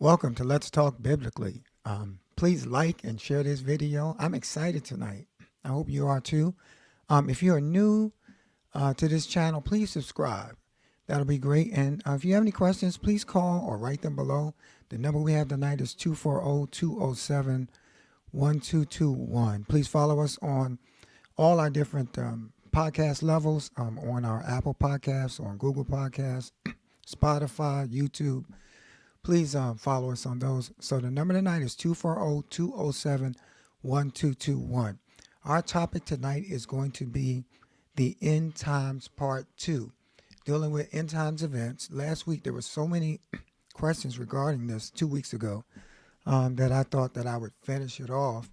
Welcome to Let's Talk Biblically. Please like and share this video. I'm excited tonight. I hope you are too. If you are new to this channel, please subscribe. That'll be great. And if you have any questions, please call or write them below. The number we have tonight is 240-207-1221. Please follow us on all our different podcast levels, on our Apple Podcasts, on Google Podcasts, Spotify, YouTube. Please follow us on those. So the number tonight is 240-207-1221. Our topic tonight is going to be the End Times Part 2, dealing with end times events. Last week there were so many questions regarding this 2 weeks ago that I thought that I would finish it off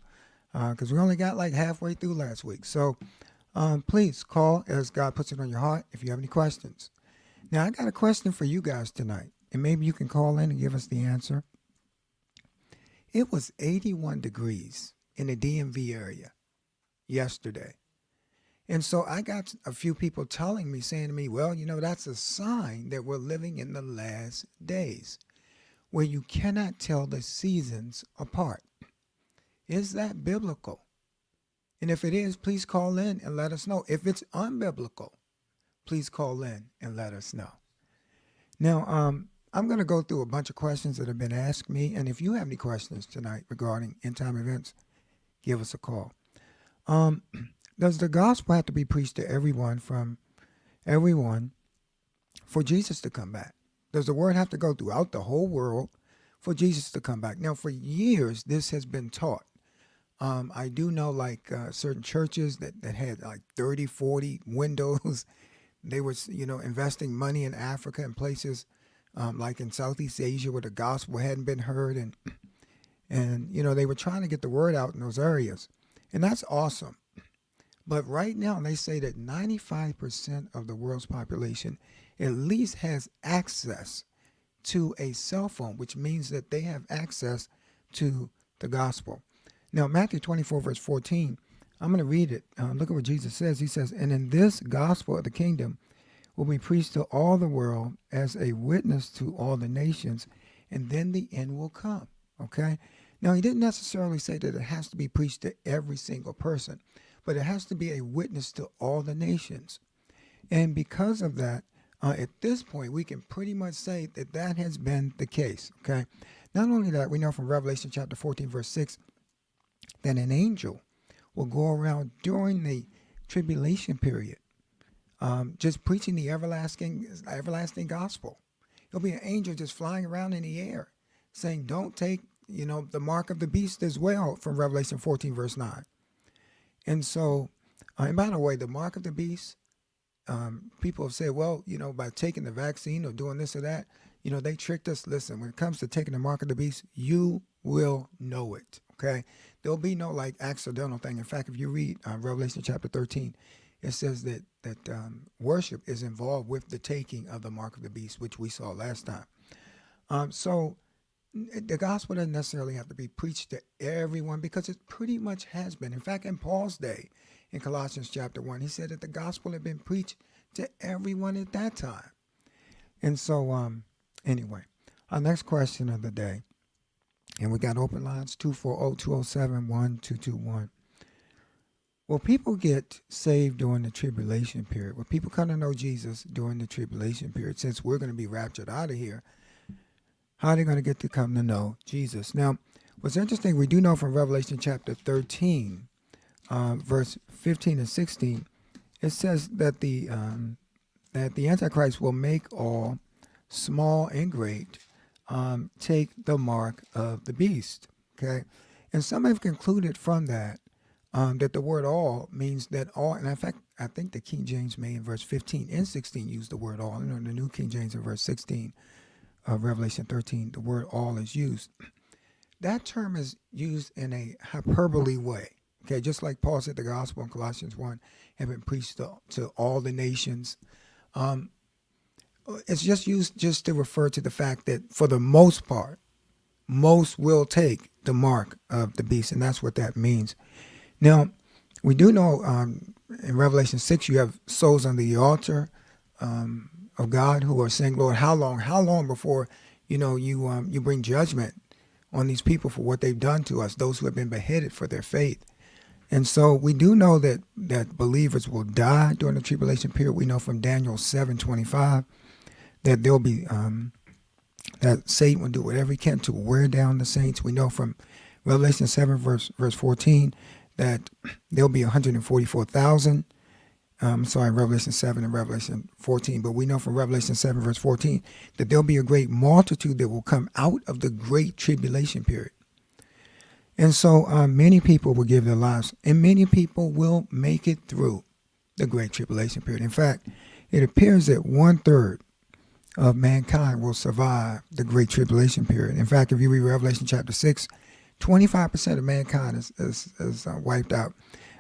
because we only got like halfway through last week. So please call as God puts it on your heart if you have any questions. Now, I got a question for you guys tonight, and maybe you can call in and give us the answer. It was 81 degrees in the DMV area yesterday. And so I got a few people telling me, saying to me, well, that's a sign that we're living in the last days where you cannot tell the seasons apart. Is that biblical? And if it is, please call in and let us know. If it's unbiblical, please call in and let us know. Now, I'm going to go through a bunch of questions that have been asked me. And if you have any questions tonight regarding end time events, give us a call. Does the gospel have to be preached to everyone for Jesus to come back? Does the word have to go throughout the whole world for Jesus to come back? Now, for years, this has been taught. I do know certain churches that had like 30, 40 windows. They were, investing money in Africa and places like in Southeast Asia where the gospel hadn't been heard. And they were trying to get the word out in those areas. And that's awesome. But right now, they say that 95% of the world's population at least has access to a cell phone, which means that they have access to the gospel. Now, Matthew 24, verse 14, I'm going to read it. Look at what Jesus says. He says, and in this gospel of the kingdom will be preached to all the world as a witness to all the nations, and then the end will come. Okay? Now, he didn't necessarily say that it has to be preached to every single person, but it has to be a witness to all the nations. And because of that, at this point, we can pretty much say that that has been the case. Okay? Not only that, we know from Revelation chapter 14, verse 6, that an angel will go around during the tribulation period, just preaching the everlasting gospel. There'll be an angel just flying around in the air saying, don't take, the mark of the beast as well, from Revelation 14, verse 9. And so, and by the way, the mark of the beast, people have said, well, by taking the vaccine or doing this or that, they tricked us. Listen, when it comes to taking the mark of the beast, you will know it. Okay? There'll be no accidental thing. In fact, if you read Revelation chapter 13, it says that worship is involved with the taking of the mark of the beast, which we saw last time. So the gospel doesn't necessarily have to be preached to everyone because it pretty much has been. In fact, in Paul's day, in Colossians chapter 1, he said that the gospel had been preached to everyone at that time. And so, anyway, our next question of the day, and we got open lines, 240-207-1221. Will people get saved during the tribulation period? Will people come to know Jesus during the tribulation period? Since we're going to be raptured out of here, how are they going to get to come to know Jesus? Now, what's interesting, we do know from Revelation chapter 13, verse 15 and 16, it says that the Antichrist will make all, small and great, take the mark of the beast. Okay, and some have concluded from that that the word all means that all, and in fact, I think the King James may in verse 15 and 16 use the word all. The New King James in verse 16 of Revelation 13, the word all is used. That term is used in a hyperbole way. Okay, just like Paul said the gospel in Colossians 1 had been preached to all the nations. It's just used just to refer to the fact that for the most part, most will take the mark of the beast, and that's what that means. Now, we do know in Revelation 6, you have souls under the altar of God who are saying, Lord, how long before, you bring judgment on these people for what they've done to us, those who have been beheaded for their faith. And so we do know that believers will die during the tribulation period. We know from Daniel 7:25 that there'll be that Satan will do whatever he can to wear down the saints. We know from Revelation 7 verse 14 that there'll be 144,000. Revelation 7 and Revelation 14. But we know from Revelation 7 verse 14 that there'll be a great multitude that will come out of the great tribulation period. And so many people will give their lives, and many people will make it through the great tribulation period. In fact, it appears that 1/3 of mankind will survive the great tribulation period. In fact, if you read Revelation chapter 6, 25% of mankind is wiped out.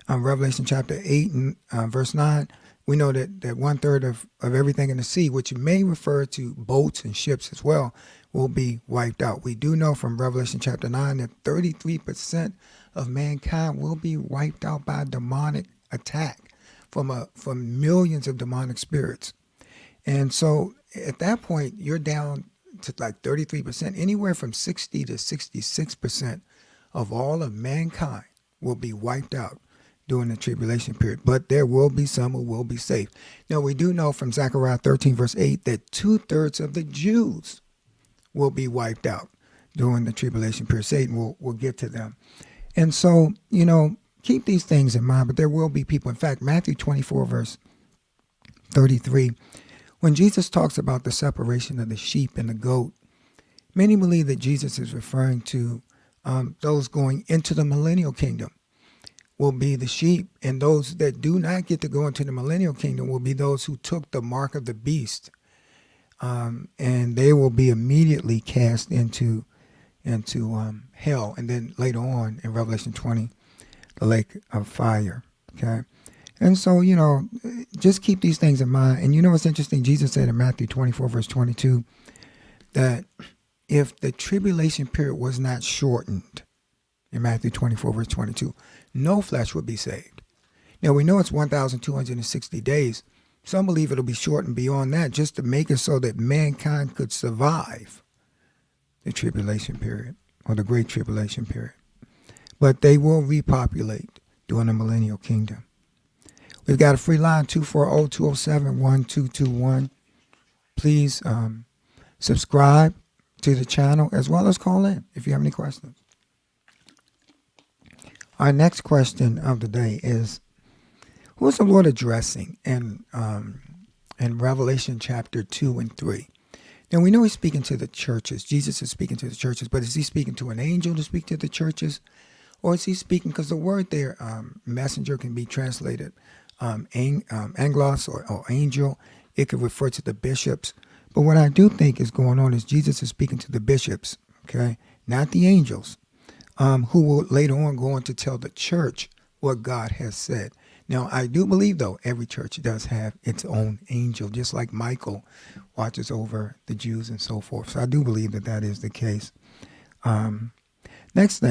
Revelation chapter 8 and verse 9, we know that 1/3 of everything in the sea, which may refer to boats and ships as well, will be wiped out. We do know from Revelation chapter 9 that 33% of mankind will be wiped out by a demonic attack from millions of demonic spirits. And so at that point, you're down to like 33%. Anywhere from 60 to 66% of all of mankind will be wiped out during the tribulation period. But there will be some who will be saved. Now, we do know from Zechariah 13 verse 8 that 2/3 of the Jews will be wiped out during the tribulation period. Satan will get to them. And so, keep these things in mind, but there will be people. In fact, Matthew 24 verse 33, when Jesus talks about the separation of the sheep and the goat, many believe that Jesus is referring to those going into the millennial kingdom will be the sheep, and those that do not get to go into the millennial kingdom will be those who took the mark of the beast. And they will be immediately cast into hell, and then later on in Revelation 20, the lake of fire. Okay, and so just keep these things in mind. And what's interesting? Jesus said in Matthew 24 verse 22 that if the tribulation period was not shortened, in Matthew 24 verse 22, no flesh would be saved. Now we know it's 1,260 days. Some believe it'll be shortened beyond that just to make it so that mankind could survive the tribulation period or the great tribulation period. But they will repopulate during the millennial kingdom. We've got a free line, 240-207-1221. Please subscribe to the channel as well as call in if you have any questions. Our next question of the day is, who is the Lord addressing in Revelation chapter 2 and 3? Now, we know he's speaking to the churches. Jesus is speaking to the churches, but is he speaking to an angel to speak to the churches? Or is he speaking, because the word there, messenger, can be translated angelos or angel. It could refer to the bishops. But what I do think is going on is Jesus is speaking to the bishops, okay, not the angels, who will later on go on to tell the church what God has said. Now, I do believe, though, every church does have its own angel, just like Michael watches over the Jews and so forth. So I do believe that is the case. Next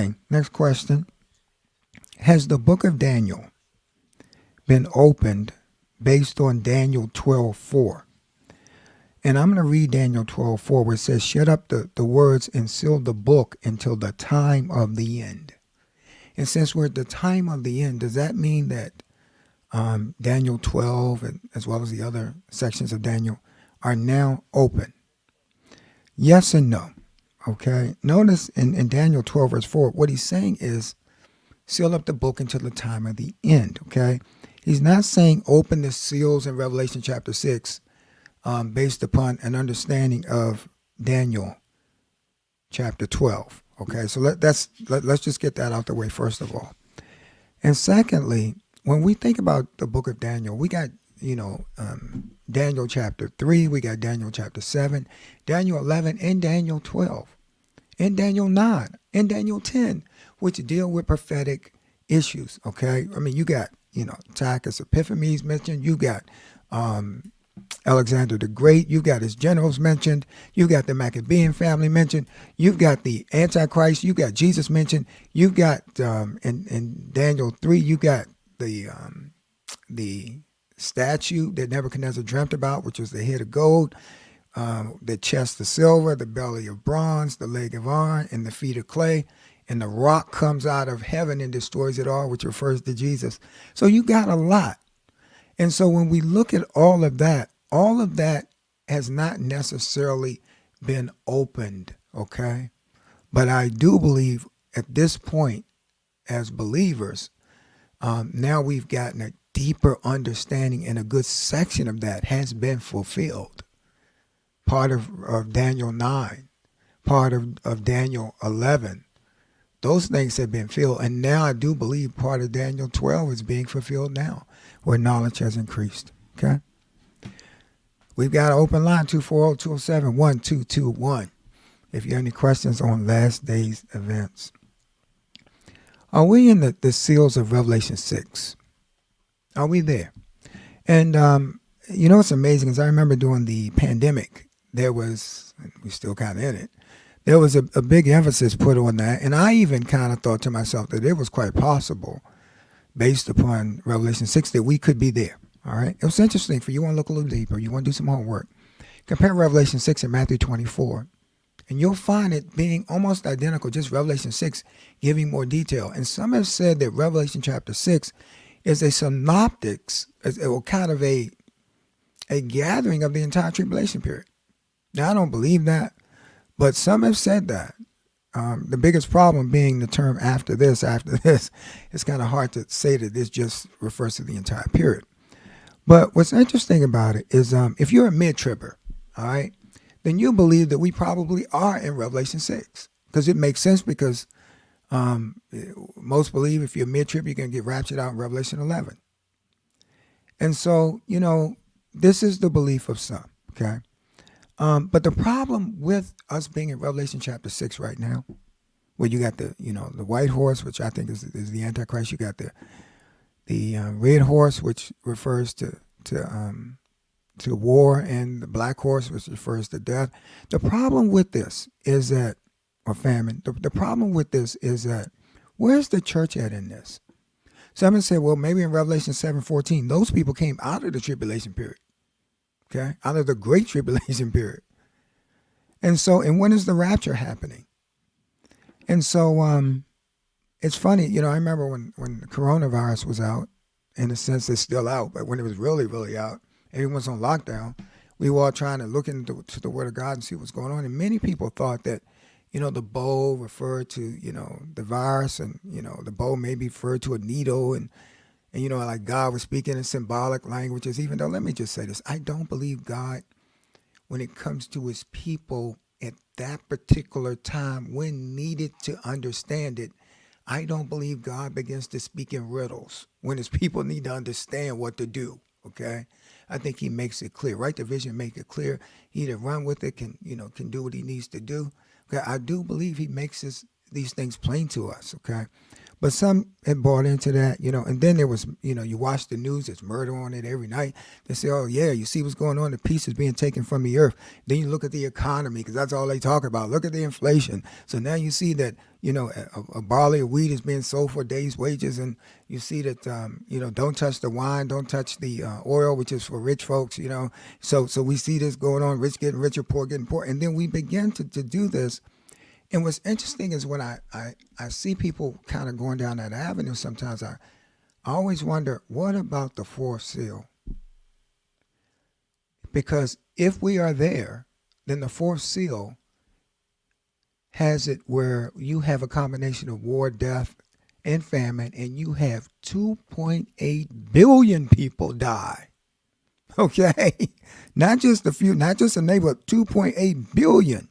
question. Has the book of Daniel been opened based on Daniel 12:4? And I'm going to read Daniel 12:4, where it says, shut up the words and seal the book until the time of the end. And since we're at the time of the end, does that mean that Daniel 12, and as well as the other sections of Daniel, are now open? Yes and no. Okay. Notice in Daniel 12 verse 4, what he's saying is seal up the book until the time of the end. Okay. He's not saying open the seals in Revelation chapter 6 based upon an understanding of Daniel chapter 12. Okay. So let's just get that out the way first of all. And secondly, when we think about the book of Daniel, we got, Daniel chapter 3, we got Daniel chapter 7, Daniel 11, and Daniel 12, and Daniel 9, and Daniel 10, which deal with prophetic issues, okay? I mean, you got, Antiochus Epiphanes mentioned, you got Alexander the Great, you got his generals mentioned, you got the Maccabean family mentioned, you've got the Antichrist, you got Jesus mentioned, you got, in Daniel 3, you got the statue that Nebuchadnezzar dreamt about, which was the head of gold. the chest of silver, the belly of bronze, the leg of iron, and the feet of clay. And the rock comes out of heaven and destroys it all, which refers to Jesus. So you got a lot. And so when we look at all of that has not necessarily been opened, okay? But I do believe at this point, as believers, now we've gotten a deeper understanding, and a good section of that has been fulfilled. Part of Daniel 9, part of Daniel 11, those things have been filled. And now I do believe part of Daniel 12 is being fulfilled now, where knowledge has increased, okay? We've got an open line, 240-207-1221. If you have any questions on last day's events. Are we in the seals of Revelation 6? Are we there? And you know what's amazing is I remember during the pandemic, there was, we're still kind of in it, there was a big emphasis put on that. And I even kind of thought to myself that it was quite possible, based upon Revelation 6, that we could be there. All right. It was interesting. For you want to look a little deeper, you want to do some homework, compare Revelation 6 and Matthew 24. And you'll find it being almost identical, just Revelation 6 giving more detail. And some have said that Revelation chapter 6 is a synoptics, or kind of a gathering of the entire tribulation period. Now, I don't believe that, but some have said that. The biggest problem being the term after this. It's kind of hard to say that this just refers to the entire period. But what's interesting about it is if you're a mid-tribber, all right, then you believe that we probably are in Revelation 6. Because it makes sense, because most believe if you're mid-trib, you're going to get raptured out in Revelation 11. And so, you know, this is the belief of some, okay? But the problem with us being in Revelation chapter 6 right now, where you got the white horse, which I think is the Antichrist, you got the red horse, which refers to war, and the black horse, which refers to death. The problem with this is that, or famine, the problem with this is that, where's the church at in this? Some say, well, maybe in Revelation 7:14, those people came out of the tribulation period, okay, out of the great tribulation period. And so, and when is the rapture happening? And so, it's funny, you know, I remember when the coronavirus was out, in a sense it's still out, but when it was really, really out, everyone's on lockdown, we were all trying to look into the Word of God and see what's going on. And many people thought that, you know, the bow referred to, you know, the virus, and, you know, the bow maybe referred to a needle, and you know, like God was speaking in symbolic languages, even though, let me just say this, I don't believe God, when it comes to his people at that particular time, when needed to understand it, I don't believe God begins to speak in riddles when his people need to understand what to do, okay? I think he makes it clear. Write the vision, make it clear. He either run with it, can do what he needs to do. Okay, I do believe he makes these things plain to us, okay? But some had bought into that, you know, and then there was, you know, you watch the news, there's murder on it every night. They say, oh, yeah, you see what's going on, the peace is being taken from the earth. Then you look at the economy, because that's all they talk about. Look at the inflation. So now you see that, you know, a barley of wheat is being sold for a day's wages, and you see that, you know, don't touch the wine, don't touch the oil, which is for rich folks, you know. So we see this going on, rich getting richer, poor getting poor. And then we begin to do this. And what's interesting is when I see people kind of going down that avenue, sometimes I always wonder, what about the fourth seal? Because if we are there, then the fourth seal has it where you have a combination of war, death, and famine, and you have 2.8 billion people die. Okay? Not just a few, not just a neighborhood, 2.8 billion.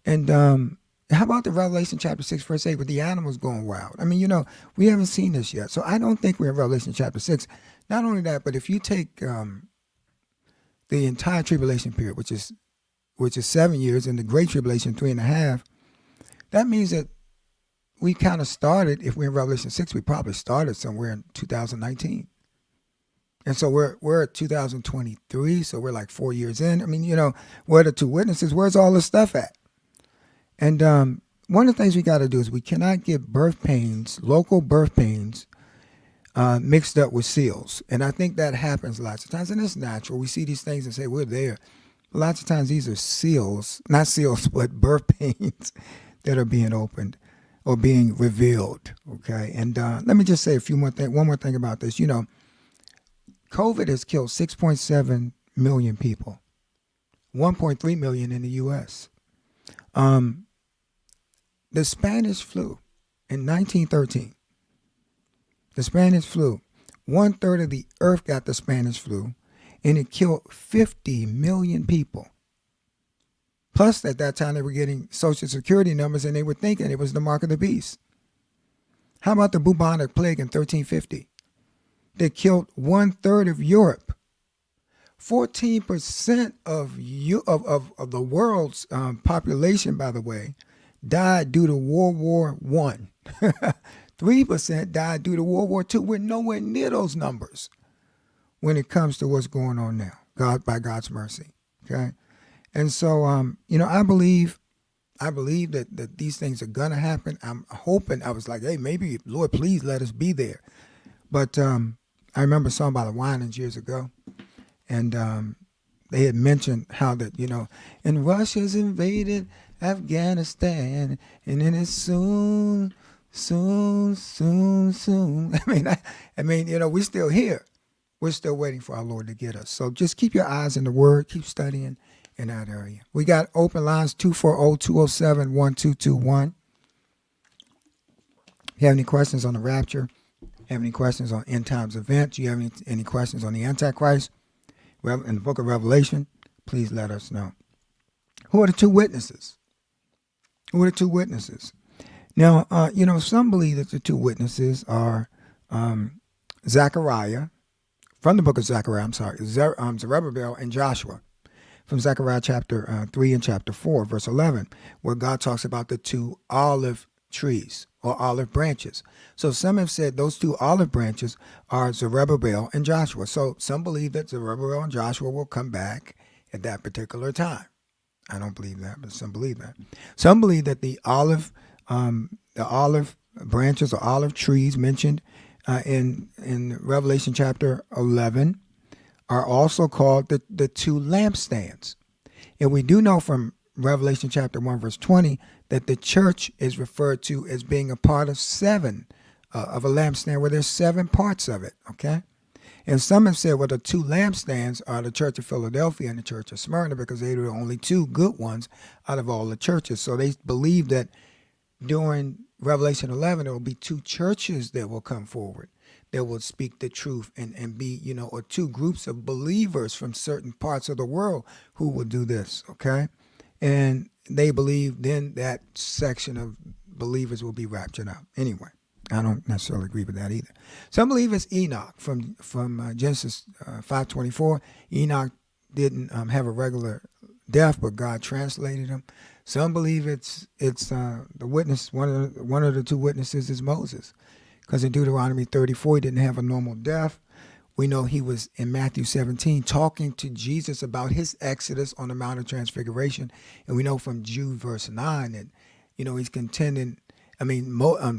And how about the Revelation chapter 6, verse 8, with the animals going wild? I mean, you know, we haven't seen this yet. So I don't think we're in Revelation chapter 6. Not only that, but if you take the entire tribulation period, which is 7 years, and the great tribulation 3.5, that means that we kind of started, if we're in Revelation 6, we probably started somewhere in 2019. And so we're at 2023, so we're like 4 years in. I mean, you know, where are the two witnesses? Where's all this stuff at? And one of the things we got to do is we cannot get birth pains, local birth pains, mixed up with seals. And I think that happens lots of times, and it's natural. We see these things and say, we're there. Lots of times these are seals, not seals, but birth pains that are being opened or being revealed. Okay, and let me just say one more thing about this. You know, COVID has killed 6.7 million people, 1.3 million in the U.S. The Spanish flu in 1913. The Spanish flu. 1/3 of the earth got the Spanish flu, and it killed 50 million people. Plus, at that time, they were getting Social Security numbers, and they were thinking it was the mark of the beast. How about the bubonic plague in 1350? That killed 1/3 of Europe. 14% of the world's population, by the way, died due to World War I. 3% died due to World War II. We're nowhere near those numbers when it comes to what's going on now, by God's mercy. Okay, and so I believe that these things are gonna happen. I'm hoping. I was like, hey, maybe Lord, please let us be there. But I remember a song by the Winans years ago, and they had mentioned how that and Russia's invaded Afghanistan, and then it's soon. I mean, we're still here. We're still waiting for our Lord to get us. So just keep your eyes in the Word. Keep studying in that area. We got open lines 240-207-1221. If you have any questions on the rapture, have any questions on end times events, you have any questions on the Antichrist in the book of Revelation, please let us know. Who are the two witnesses? Who are the two witnesses? Now, some believe that the two witnesses are Zechariah, from the book of Zechariah, Zerubbabel and Joshua, from Zechariah chapter 3 and chapter 4, verse 11, where God talks about the two olive trees or olive branches. So some have said those two olive branches are Zerubbabel and Joshua. So some believe that Zerubbabel and Joshua will come back at that particular time. I don't believe that, but some believe that. Some believe that the olive branches or olive trees mentioned in Revelation chapter 11 are also called the two lampstands. And we do know from Revelation chapter 1 verse 20 that the church is referred to as being a part of seven of a lampstand, where there's 7 parts of it. Okay. And some have said, well, the two lampstands are the Church of Philadelphia and the Church of Smyrna, because they were the only two good ones out of all the churches. So they believe that during Revelation 11, there will be two churches that will come forward that will speak the truth and be, or two groups of believers from certain parts of the world who will do this, okay? And they believe then that section of believers will be raptured out. Anyway, I don't necessarily agree with that either. Some believe it's Enoch from Genesis 5:24. Enoch didn't have a regular death, but God translated him. Some believe it's the witness. One of the two witnesses is Moses, because in Deuteronomy 34 he didn't have a normal death. We know he was in Matthew 17 talking to Jesus about his exodus on the Mount of Transfiguration, and we know from Jude verse 9 that he's contending.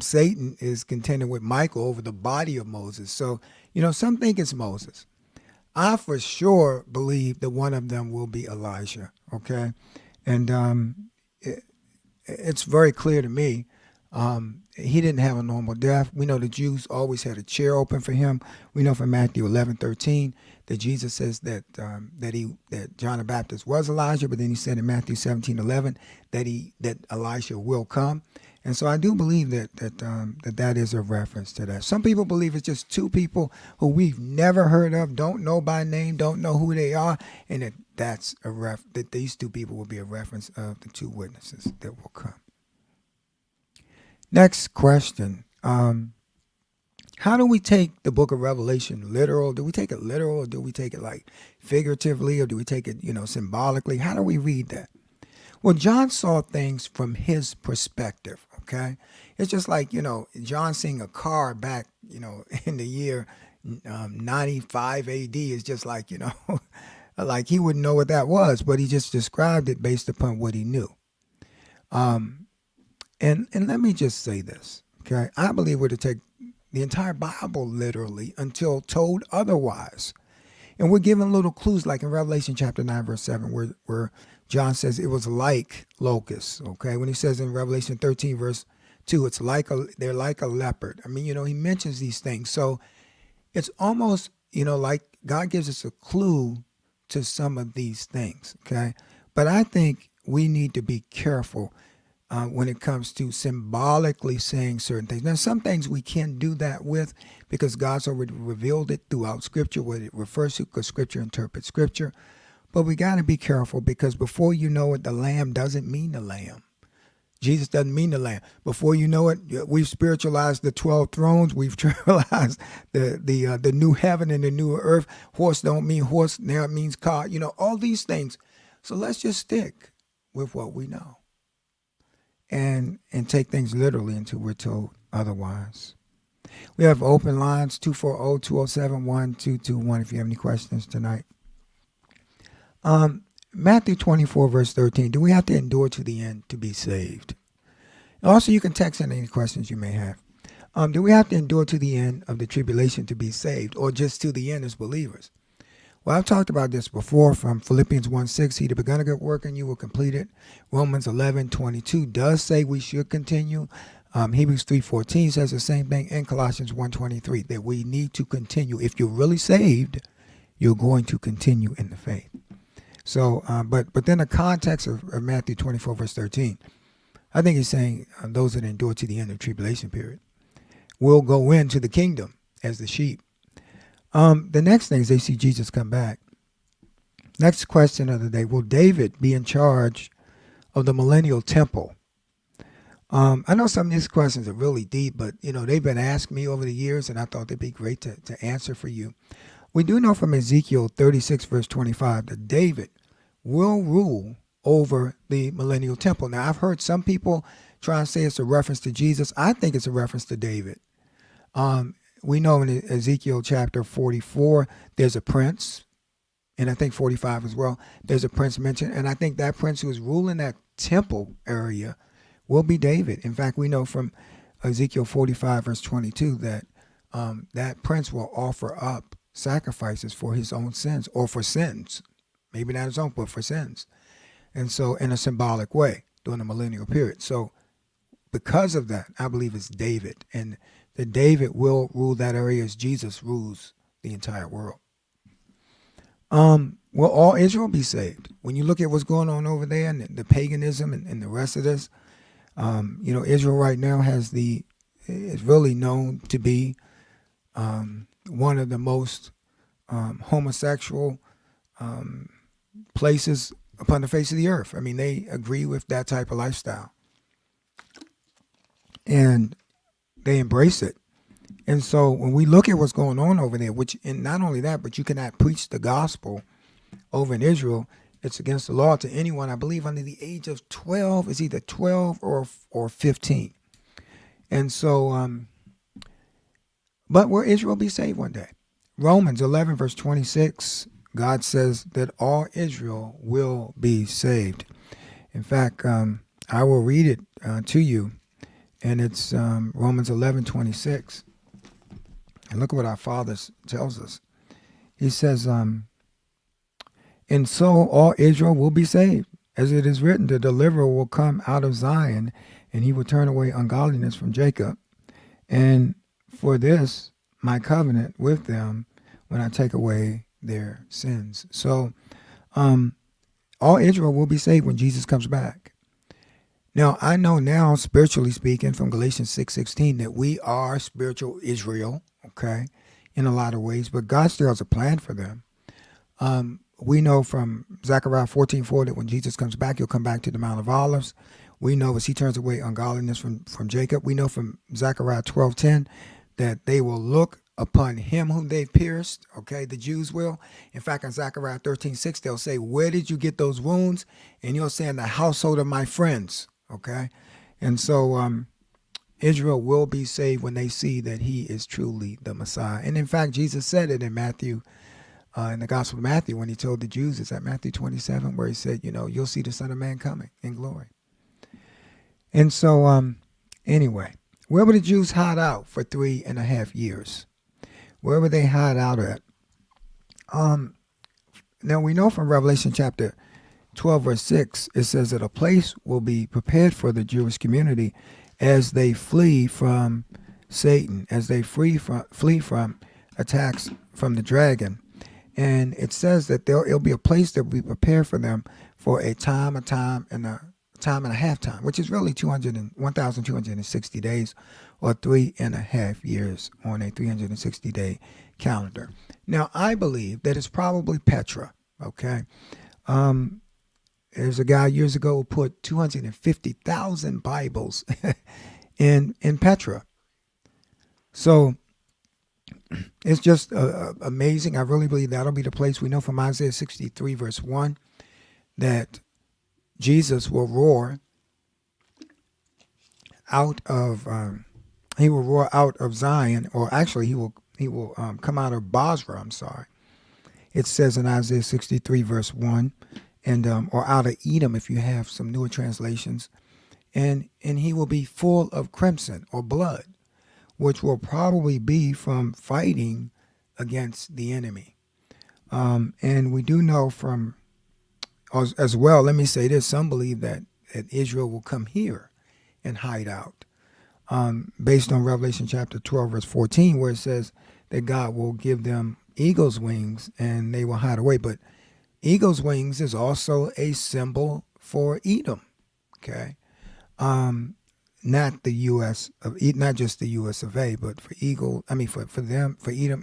Satan is contending with Michael over the body of Moses. So some think it's Moses. I for sure believe that one of them will be Elijah. Okay, and it's very clear to me. He didn't have a normal death. We know the Jews always had a chair open for him. We know from Matthew 11:13 that Jesus says that John the Baptist was Elijah, but then he said in Matthew 17:11 that Elijah will come. And so I do believe that is a reference to that. Some people believe it's just two people who we've never heard of, don't know by name, don't know who they are, and that these two people will be a reference of the two witnesses that will come. Next question. How do we take the book of Revelation literal? Do we take it literal, or do we take it like figuratively, or do we take it, symbolically? How do we read that? Well, John saw things from his perspective, okay? It's just like, John seeing a car back, in the year 95 AD is just like, like he wouldn't know what that was, but he just described it based upon what he knew. And let me just say this, okay? I believe we're to take the entire Bible literally until told otherwise. And we're given little clues, like in Revelation chapter 9, verse 7, where John says it was like locusts, okay? When he says in Revelation 13, verse 2, they're like a leopard. I mean, he mentions these things. So it's almost, like God gives us a clue to some of these things, okay? But I think we need to be careful when it comes to symbolically saying certain things. Now, some things we can do that with because God's already revealed it throughout Scripture, what it refers to, because Scripture interprets Scripture. But we got to be careful because before you know it, the lamb doesn't mean the lamb. Jesus doesn't mean the lamb. Before you know it, we've spiritualized the 12 thrones. We've trivialized the new heaven and the new earth. Horse don't mean horse. Now it means car. All these things. So let's just stick with what we know and take things literally until we're told otherwise. We have open lines, 240-207-1221 if you have any questions tonight. Matthew 24, verse 13. Do we have to endure to the end to be saved? Also, you can text in any questions you may have. Do we have to endure to the end of the tribulation to be saved, or just to the end as believers? Well, I've talked about this before from Philippians 1:6. He that begun a good work in you will complete it. Romans 11:22 does say we should continue. Hebrews 3:14 says the same thing, and Colossians 1:23 that we need to continue. If you're really saved, you're going to continue in the faith. So, but then the context of Matthew 24, verse 13, I think he's saying those that endure to the end of the tribulation period will go into the kingdom as the sheep. The next thing is they see Jesus come back. Next question of the day, will David be in charge of the millennial temple? I know some of these questions are really deep, but, they've been asked me over the years, and I thought they'd be great to answer for you. We do know from Ezekiel 36, verse 25, that David will rule over the millennial temple. Now, I've heard some people try and say it's a reference to Jesus. I think it's a reference to David. We know in Ezekiel chapter 44, there's a prince, and I think 45 as well, there's a prince mentioned, and I think that prince who is ruling that temple area will be David. In fact, we know from Ezekiel 45, verse 22, that that prince will offer up sacrifices for his own sins, or for sins, maybe not his own, but for sins. And so in a symbolic way during the millennial period. So because of that, I believe it's David, and that David will rule that area as Jesus rules the entire world. Will all Israel be saved? When you look at what's going on over there and the paganism and the rest of this, Israel right now is really known to be one of the most homosexual places upon the face of the earth. I mean, they agree with that type of lifestyle, and they embrace it. And so when we look at what's going on over there, and not only that, but you cannot preach the gospel over in Israel. It's against the law to anyone, I believe, under the age of 12. It's either 12 or 15. And so, but will Israel be saved one day? Romans 11, verse 26, God says that all Israel will be saved. In fact, I will read it to you, and it's Romans 11, 26. And look what our Father tells us. He says, and so all Israel will be saved. As it is written, the deliverer will come out of Zion, and he will turn away ungodliness from Jacob. And for this, my covenant with them when I take away their sins. So all Israel will be saved when Jesus comes back. Now, I know now, spiritually speaking, from Galatians 6:16, that we are spiritual Israel, okay, in a lot of ways, but God still has a plan for them. We know from Zechariah 14:4 that when Jesus comes back, he'll come back to the Mount of Olives. We know as he turns away ungodliness from Jacob. We know from Zechariah 12:10 that they will look upon him whom they've pierced, okay, the Jews will. In fact, in Zechariah 13:6, they'll say, where did you get those wounds? And you'll say, in the household of my friends, okay? And so Israel will be saved when they see that he is truly the Messiah. And in fact, Jesus said it in Matthew, in the Gospel of Matthew, when he told the Jews, it's at Matthew 27, where he said, you'll see the Son of Man coming in glory. And so, anyway, where were the Jews hide out for 3.5 years? Where would they hide out at? Now we know from Revelation chapter 12, verse 6, it says that a place will be prepared for the Jewish community as they flee from Satan, as they flee from attacks from the dragon. And it says that it'll be a place that will be prepared for them for a time and a half time, which is really 1,260 days or 3.5 years on a 360-day calendar. Now, I believe that it's probably Petra, okay? There's a guy years ago who put 250,000 Bibles in Petra. So it's just amazing. I really believe that'll be the place. We know from Isaiah 63, verse 1, that Jesus will roar out of Zion, or actually he will come out of Basra. I'm sorry. It says in Isaiah 63, verse 1, and or out of Edom if you have some newer translations, and he will be full of crimson or blood, which will probably be from fighting against the enemy. And we do know from as well, let me say this, some believe that Israel will come here and hide out, based on Revelation chapter 12, verse 14, where it says that God will give them eagle's wings and they will hide away. But eagle's wings is also a symbol for Edom, okay? Not the U.S., not just the U.S. of A., but for Edom,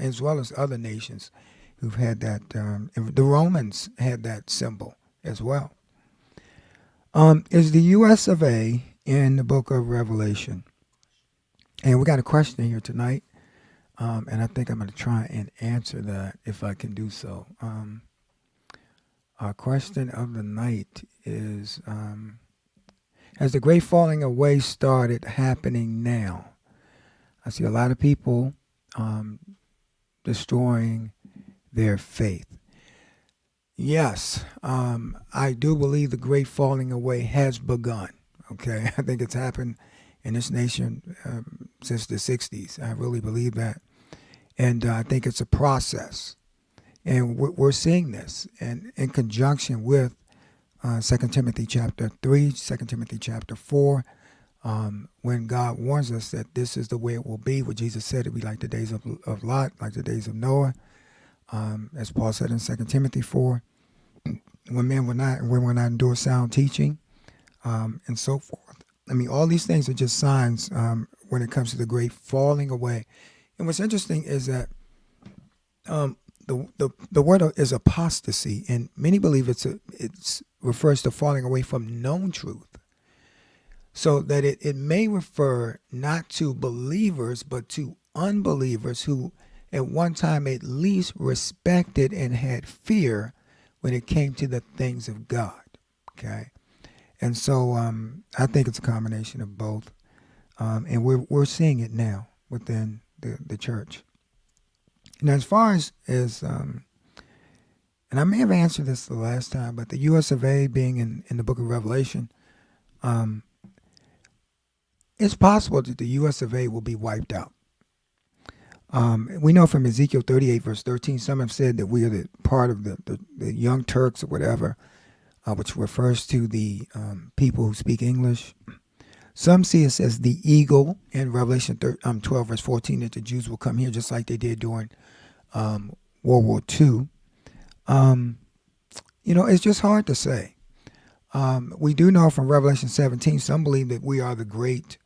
as well as other nations who've had that. The Romans had that symbol as well. Is the U.S. of A. in the book of Revelation? And we got a question here tonight, and I think I'm going to try and answer that if I can do so. Our question of the night is, has the great falling away started happening now? I see a lot of people destroying their faith. Yes, I do believe the great falling away has begun. Okay, I think it's happened in this nation since the 60s. I really believe that. And I think it's a process. And we're seeing this, and in conjunction with 2 Timothy chapter 3, 2 Timothy chapter 4, when God warns us that this is the way it will be, what Jesus said, it'll be like the days of Lot, like the days of Noah, as Paul said in 2 Timothy 4, when men will not endure sound teaching, and so forth. I mean, all these things are just signs when it comes to the great falling away. And what's interesting is that the word is apostasy, and many believe it refers to falling away from known truth. So that it may refer not to believers, but to unbelievers who at one time at least respected and had fear when it came to the things of God. Okay. And so I think it's a combination of both. And we're seeing it now within the church. Now, as far as and I may have answered this the last time, but the U.S. of A. being in the book of Revelation, it's possible that the U.S. of A. will be wiped out. We know from Ezekiel 38, verse 13, some have said that we are the part of the Young Turks or whatever, which refers to the people who speak English. Some see us as the eagle in Revelation 12, verse 14, that the Jews will come here just like they did during World War II. It's just hard to say. We do know from Revelation 17, some believe that we are the great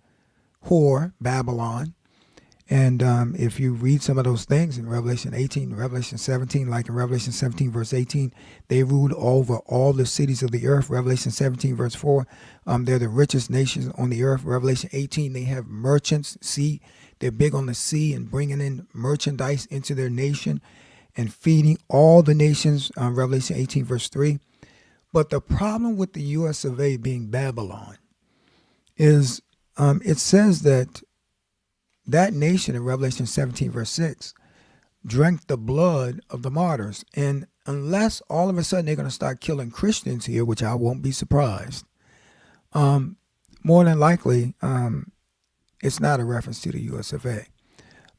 whore, Babylon. And if you read some of those things in Revelation 18, Revelation 17, like in Revelation 17, verse 18, they ruled over all the cities of the earth. Revelation 17, verse 4, they're the richest nations on the earth. Revelation 18, they have merchants. See, they're big on the sea and bringing in merchandise into their nation and feeding all the nations. Revelation 18, verse 3. But the problem with the U.S. of A. being Babylon is it says that nation in Revelation 17, verse 6, drank the blood of the martyrs. And unless all of a sudden they're going to start killing Christians here, which I won't be surprised, more than likely it's not a reference to the U.S. of A.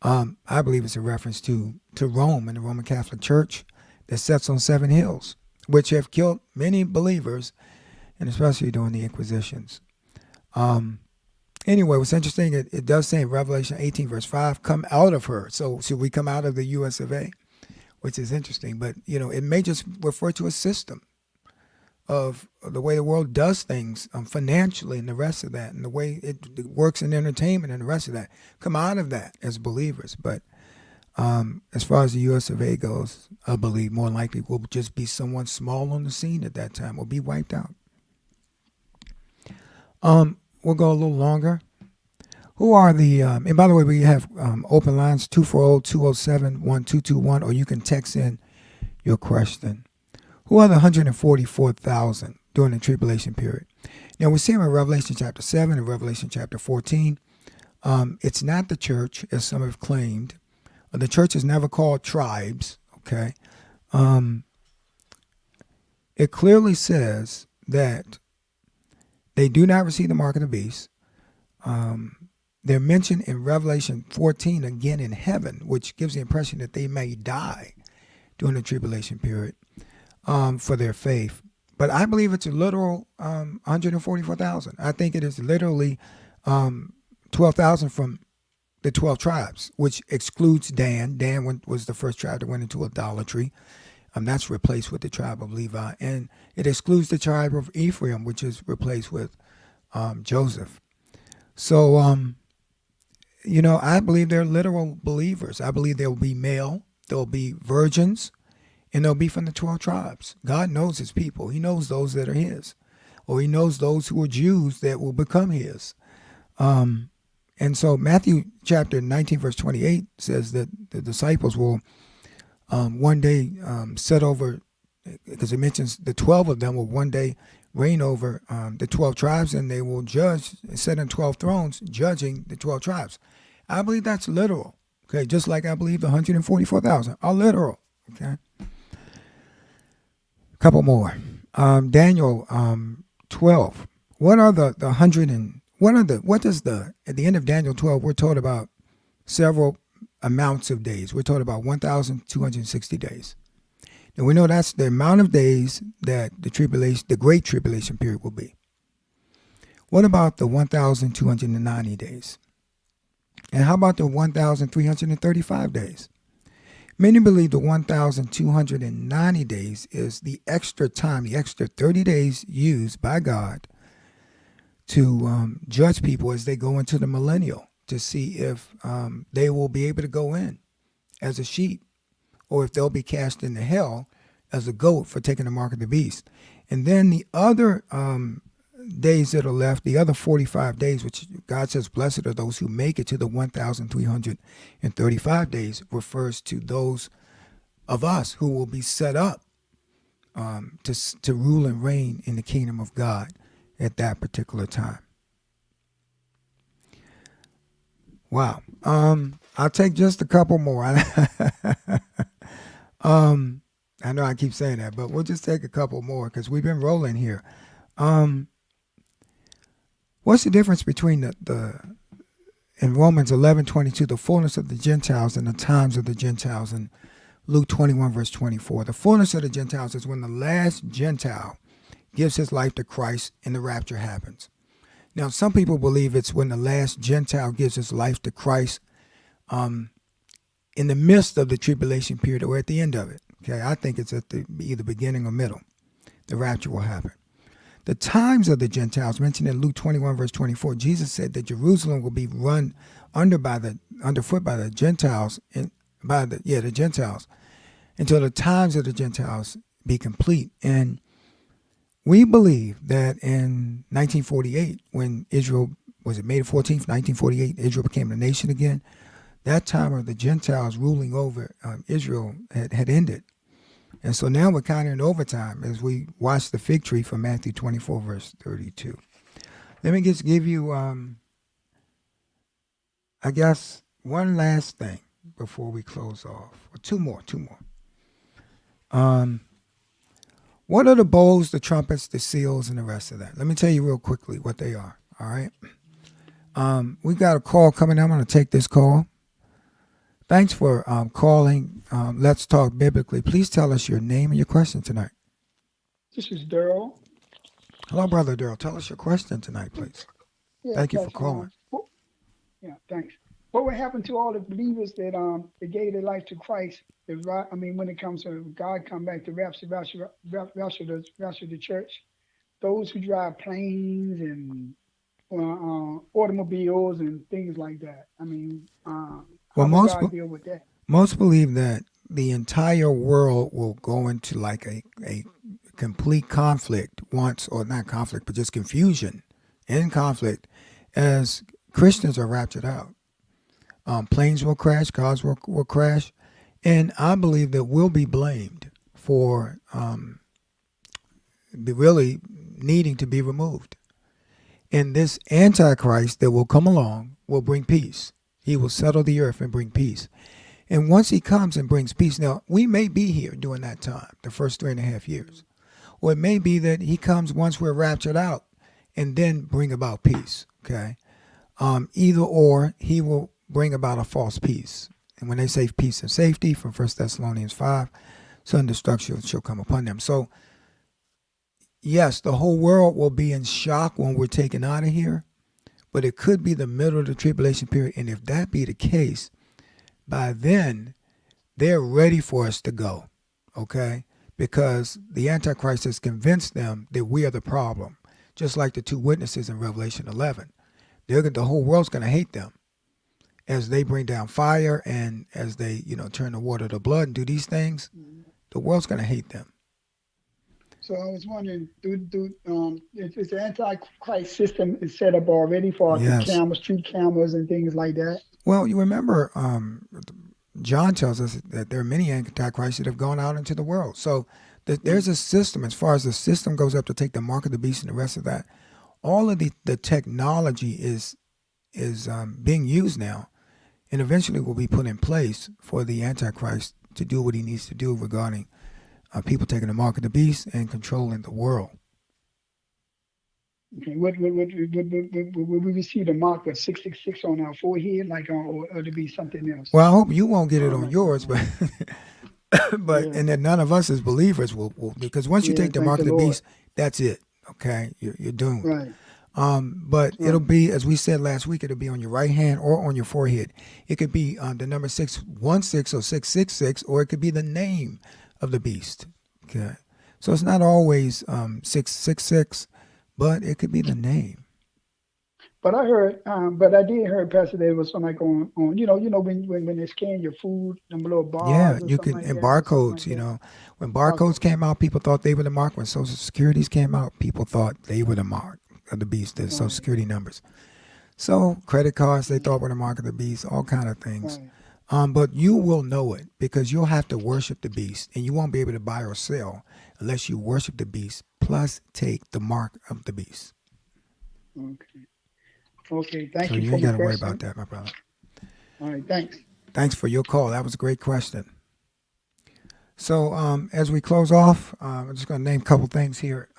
I believe it's a reference to Rome and the Roman Catholic Church, that sits on 7 hills, which have killed many believers, and especially during the Inquisitions. Anyway, what's interesting, it does say in Revelation 18, verse 5, come out of her. So should we come out of the US of A? Which is interesting. But, it may just refer to a system of the way the world does things financially and the rest of that, and the way it works in entertainment and the rest of that. Come out of that as believers. But as far as the US of A goes, I believe more likely will just be someone small on the scene at that time, will be wiped out. We'll go a little longer. Who are the, and by the way, we have open lines, 240-207-1221, or you can text in your question. Who are the 144,000 during the tribulation period? Now, we see them in Revelation chapter 7 and Revelation chapter 14. It's not the church, as some have claimed. The church is never called tribes, okay? It clearly says that they do not receive the mark of the beast. They're mentioned in Revelation 14 again in heaven, which gives the impression that they may die during the tribulation period for their faith. But I believe it's a literal 144,000. I think it is literally 12,000 from the 12 tribes, which excludes Dan. Dan was the first tribe that went into idolatry. That's replaced with the tribe of Levi. And it excludes the tribe of Ephraim, which is replaced with Joseph. So, I believe they're literal believers. I believe they'll be male, they'll be virgins, and they'll be from the 12 tribes. God knows his people. He knows those that are his. Or he knows those who are Jews that will become his. And so Matthew chapter 19, verse 28 says that the disciples will one day set over, because it mentions the 12 of them will one day reign over the 12 tribes, and they will judge, set in 12 thrones, judging the 12 tribes. I believe that's literal, okay? Just like I believe the 144,000 are literal, okay? A couple more. Daniel 12. What are the 100 and, at the end of Daniel 12, we're told about several amounts of days. We're told about 1,260 days. Now we know that's the amount of days that the Great Tribulation period will be. What about the 1,290 days? And how about the 1,335 days? Many believe the 1,290 days is the extra time, the extra 30 days used by God to judge people as they go into the millennial, to see if they will be able to go in as a sheep, or if they'll be cast into hell as a goat for taking the mark of the beast. And then the other days that are left, the other 45 days, which God says, blessed are those who make it to the 1,335 days, refers to those of us who will be set up to rule and reign in the kingdom of God at that particular time. Wow. I'll take just a couple more. I know I keep saying that, but we'll just take a couple more because we've been rolling here. What's the difference between in Romans 11:22, the fullness of the Gentiles and the times of the Gentiles, and Luke 21, verse 24? The fullness of the Gentiles is when the last Gentile gives his life to Christ and the rapture happens. Now, some people believe it's when the last Gentile gives his life to Christ in the midst of the tribulation period or at the end of it. Okay, I think it's at the either beginning or middle. The rapture will happen. The times of the Gentiles mentioned in Luke 21, verse 24, Jesus said that Jerusalem will be run underfoot by the Gentiles, the Gentiles, until the times of the Gentiles be complete. And we believe that in 1948, when Israel, was it May the 14th, 1948, Israel became a nation again, that time of the Gentiles ruling over Israel had ended. And so now we're kind of in overtime as we watch the fig tree from Matthew 24, verse 32. Let me just give you, I guess, one last thing before we close off. Or two more. What are the bowls, the trumpets, the seals, and the rest of that? Let me tell you real quickly what they are, all right? We got a call coming. I'm going to take this call. Thanks for calling. Let's talk biblically. Please tell us your name and your question tonight. This is Daryl. Hello, Brother Daryl. Tell us your question tonight, please. Yeah, Thank you for Pastor. calling. Yeah, thanks. What would happen to all the believers that gave their life to Christ? I mean, when it comes to God come back to rapture the church, those who drive planes and automobiles and things like that. I mean, Well, how will God deal with that? most believe that the entire world will go into like a complete conflict once, or not conflict, but just confusion and conflict as Christians are raptured out. Planes will crash, cars will crash, and I believe that we'll be blamed for really needing to be removed. And this Antichrist that will come along will bring peace. He will settle the earth and bring peace. And once he comes and brings peace, now we may be here during that time, the first 3.5 years. Or it may be that he comes once we're raptured out and then bring about peace. Okay. Either or, he will bring about a false peace. And when they say peace and safety from 1 Thessalonians 5, sudden destruction shall come upon them. So, yes, the whole world will be in shock when we're taken out of here, but it could be the middle of the tribulation period. And if that be the case, by then, they're ready for us to go, okay? Because the Antichrist has convinced them that we are the problem, just like the two witnesses in Revelation 11. The whole world's going to hate them as they bring down fire and as they, turn the water to blood and do these things. The world's going to hate them. So I was wondering, is the Antichrist system is set up already for cameras, street cameras, and things like that? Well, you remember John tells us that there are many antichrists that have gone out into the world. So there's a system, as far as the system goes up to take the mark of the beast and the rest of that. All of the technology is being used now, and eventually will be put in place for the Antichrist to do what he needs to do regarding people taking the mark of the beast and controlling the world. Okay, would we receive the mark of 666 on our forehead, or to be something else? Well, I hope you won't get it on yours, but and that none of us as believers will because once you take the mark of the beast, that's it. Okay, you're doomed. Right. But it'll be, as we said last week, it'll be on your right hand or on your forehead. It could be the number 616 or 666, or it could be the name of the beast. Okay, so it's not always 666, but it could be the name. But I did hear, Pastor, there was something like on when they scan your food, them little bars. Yeah, you can, and barcodes. When barcodes came out, people thought they were the mark. When Social Securities came out, people thought they were the mark of the beast, the Social Security numbers. So credit cards, they thought were the mark of the beast, all kind of things. Right. But you will know it because you'll have to worship the beast, and you won't be able to buy or sell unless you worship the beast plus take the mark of the beast. Okay. Thank you. So you ain't got to worry about that, my brother. All right. Thanks. Thanks for your call. That was a great question. So as we close off, I'm just going to name a couple things here.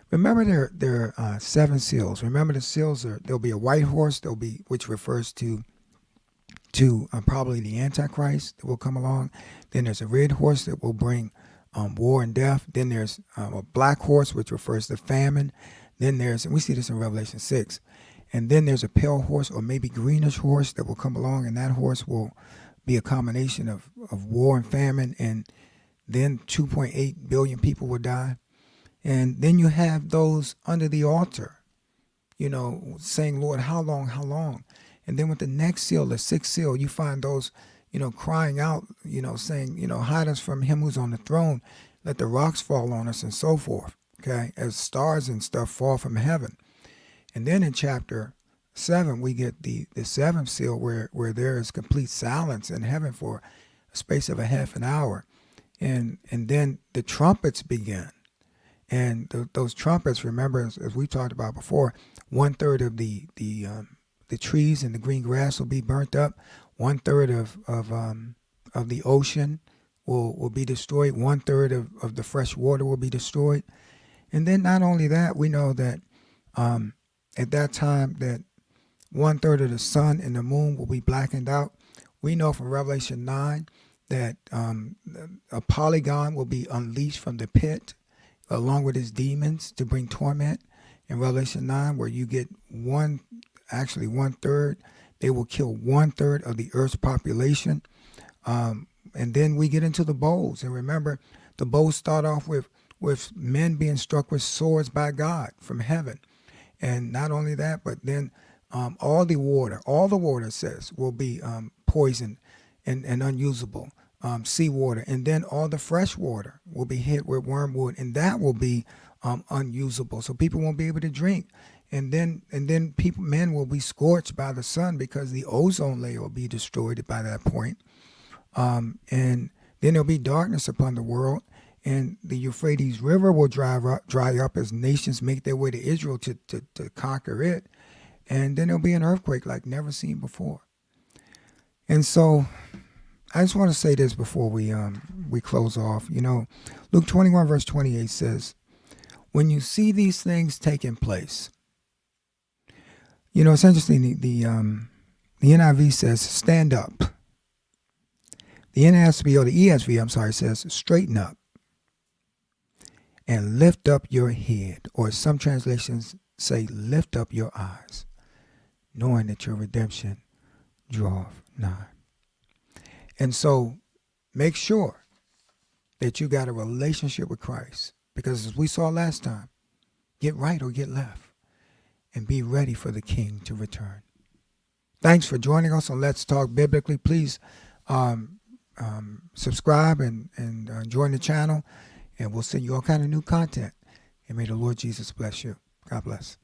Remember there are 7 seals. Remember the seals there'll be a white horse, which refers to probably the Antichrist that will come along. Then there's a red horse that will bring war and death. Then there's a black horse, which refers to famine. Then and we see this in Revelation 6. And then there's a pale horse or maybe greenish horse that will come along, and that horse will be a combination of war and famine, and then 2.8 billion people will die. And then you have those under the altar, saying, Lord, how long, how long? And then with the next seal, the 6th seal, you find those, crying out, saying, hide us from him who's on the throne. Let the rocks fall on us and so forth, okay, as stars and stuff fall from heaven. And then in chapter 7, we get the 7th seal where there is complete silence in heaven for a space of a half an hour. And then the trumpets begin. And those trumpets, remember, as we talked about before, 1/3 of the trees and the green grass will be burnt up. 1/3 of the ocean will be destroyed. 1/3 of the fresh water will be destroyed. And then not only that, we know that at that time that 1/3 of the sun and the moon will be blackened out. We know from Revelation 9 that a polygon will be unleashed from the pit along with his demons to bring torment. In Revelation 9, where you get one third, they will kill 1/3 of the earth's population. And then we get into the bowls. And remember, the bowls start off with men being struck with swords by God from heaven. And not only that, but then all the water it says, will be poisoned and unusable, seawater. And then all the fresh water will be hit with wormwood, and that will be unusable. So people won't be able to drink. And then men will be scorched by the sun because the ozone layer will be destroyed by that point. And then there'll be darkness upon the world, and the Euphrates River will dry up as nations make their way to Israel to conquer it. And then there'll be an earthquake like never seen before. And so I just want to say this before we close off. Luke 21 verse 28 says, when you see these things taking place, it's interesting. The NIV says, stand up. The NASB, or the ESV, I'm sorry, says, straighten up and lift up your head. Or some translations say, lift up your eyes, knowing that your redemption draweth nigh. And so make sure that you got a relationship with Christ. Because as we saw last time, get right or get left. And be ready for the King to return. Thanks for joining us on Let's Talk Biblically. Please subscribe and join the channel. And we'll send you all kind of new content. And may the Lord Jesus bless you. God bless.